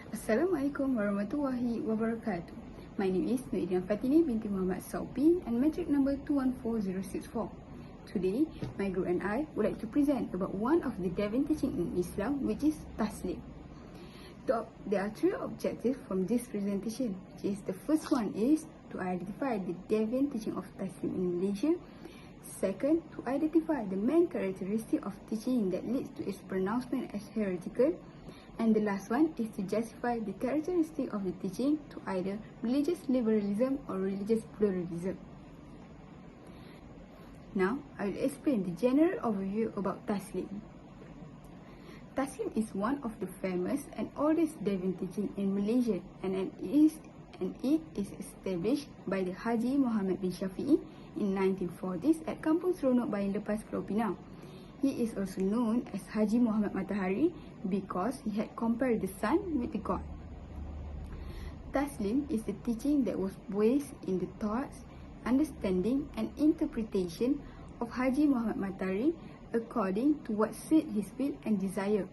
Assalamualaikum warahmatullahi wabarakatuh. My name is Nuidian Fatini binti Muhammad Saupi and metric number 214064. Today, my group and I would like to present about one of the Devin teaching in Islam, which is Taslim. There are three objectives from this presentation, which is the first one is to identify the Devin teaching of Taslim in Malaysia. Second, to identify the main characteristic of teaching that leads to its pronouncement as heretical. And the last one is to justify the characteristic of the teaching to either religious liberalism or religious pluralism. Now, I will explain the general overview about Taslim. Taslim is one of the famous and oldest Devin teaching in Malaysia, and it is established by the Haji Muhammad bin Shafi'i in 1940s at Kampung Seronok Bayan Lepas, Pulau Pinang. He is also known as Haji Muhammad Matahari because he had compared the sun with the god. Taslim is the teaching that was based in the thoughts, understanding and interpretation of Haji Muhammad Matahari according to what suit his will and desire.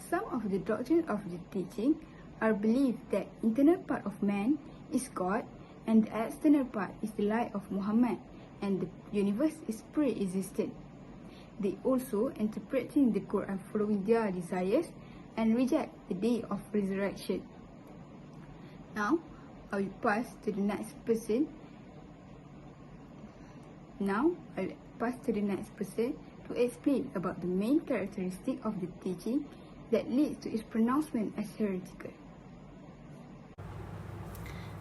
Some of the doctrines of the teaching are believed that internal part of man is God and the external part is the light of Muhammad and the universe is pre-existent. They also interpreting the Quran following their desires and reject the day of resurrection. Now, I will pass to the next person. To explain about the main characteristic of the teaching that leads to its pronouncement as heretical.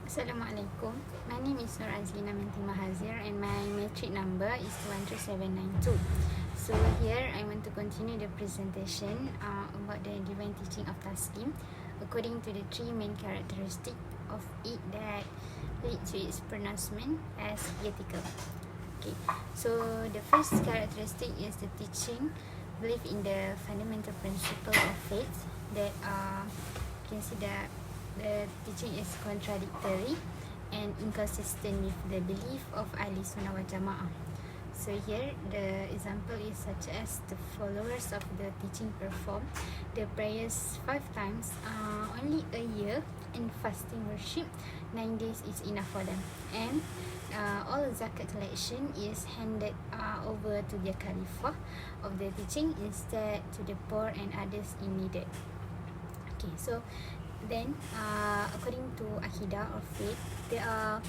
Assalamualaikum. My name is Nur Azlina binti Mahazir and my metric number is 23792. So here I want to continue the presentation about the divine teaching of Taslim according to the three main characteristics of it that lead to its pronouncement as heretical. Okay, so the first characteristic is the teaching believe in the fundamental principle of faith that you can see that the teaching is contradictory and inconsistent with the belief of Ahli Sunnah wal Jama'ah. So here the example is such as the followers of the teaching perform the prayers 5 times only a year, and fasting worship 9 days is enough for them, and all zakat collection is handed over to the Khalifah of the teaching instead to the poor and others in needed. Okay, so then according to Aqidah or faith, they are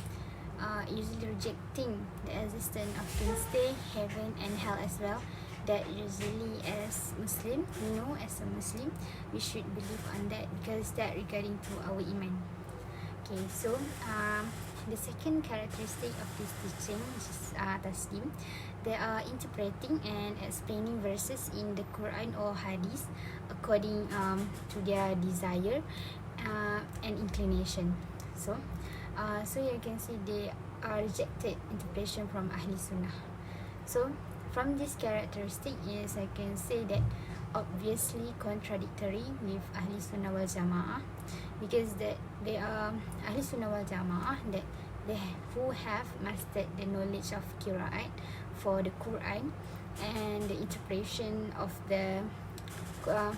usually rejecting the existence of doomsday, heaven and hell as well. That usually as Muslim, as a Muslim, we should believe on that because that regarding to our iman. Okay, so the second characteristic of this teaching, which is Taslim, they are interpreting and explaining verses in the Quran or Hadith according to their desire and inclination. So you can see they are rejected interpretation from Ahli Sunnah. So from this characteristic is I can say that obviously contradictory with Ahli Sunnah wal Jama'ah, because that they are Ahli Sunnah wal Jama'ah that who have mastered the knowledge of Qira'at for the Quran and the interpretation of the Quran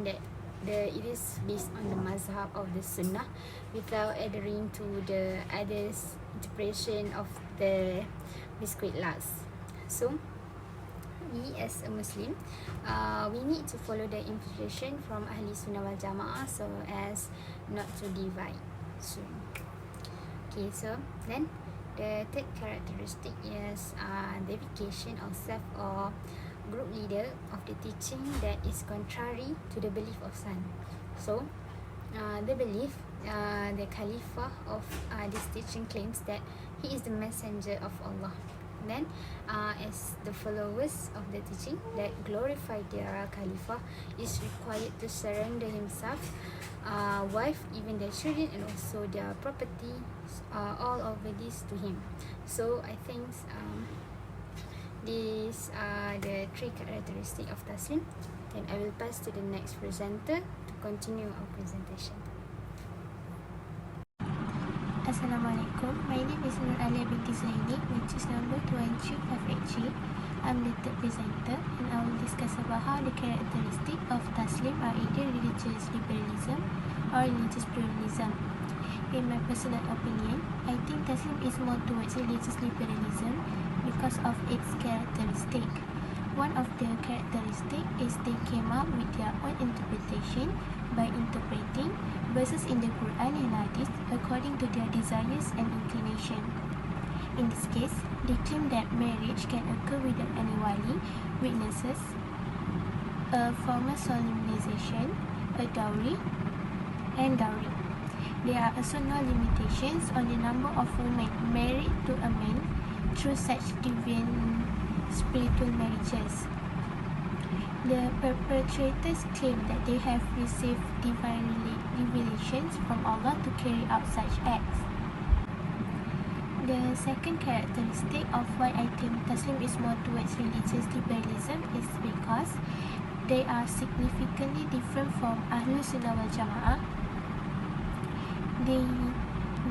that it is based on the mazhab of the Sunnah without adhering to the others interpretation of the discrete laws. So we as a Muslim, we need to follow the implication from Ahli Sunnah wal Jama'ah so as not to divide. So, okay, so then the third characteristic is dedication of self or group leader of the teaching that is contrary to the belief of son. So the belief the Khalifah of this teaching claims that he is the messenger of Allah. Then as the followers of the teaching that glorify their Khalifah is required to surrender himself, wife, even their children and also their property, all over this to him. So I think these are the three characteristics of Taslim. Then I will pass to the next presenter to continue our presentation. Assalamualaikum. My name is Nur Alia binti Zaini, which is number 22583. I'm the third presenter and I will discuss about how the characteristic of Taslim Taslim are either religious liberalism or religious pluralism. In my personal opinion, I think Taslim is more towards religious liberalism because of its characteristic. One of the characteristics is they came up with their own interpretation by interpreting verses in the Quran and Hadith according to their desires and inclination. In this case, they claim that marriage can occur without any wali, witnesses, a formal solemnization, a dowry, and dowry. There are also no limitations on the number of women married to a man through such divine spiritual marriages. The perpetrators claim that they have received divine revelations from Allah to carry out such acts. The second characteristic of why I think Taslim is more towards religious liberalism is because they are significantly different from Ahlus Sunnah wal Jama'ah. They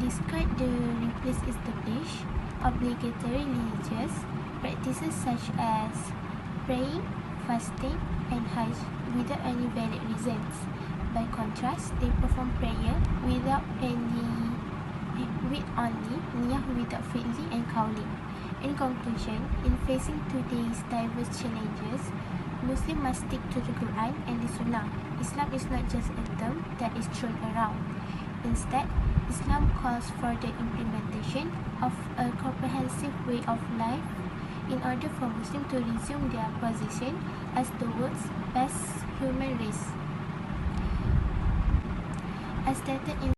discard the replace established obligatory religious practices such as praying, fasting, and Hajj without any valid reasons. By contrast, they perform prayer with only niyah without fi'li and qawli. In conclusion, in facing today's diverse challenges, Muslims must stick to the Quran and the Sunnah. Islam is not just a term that is thrown around. Instead, Islam calls for the implementation of a comprehensive way of life in order for Muslims to resume their position as the world's best human race. As stated in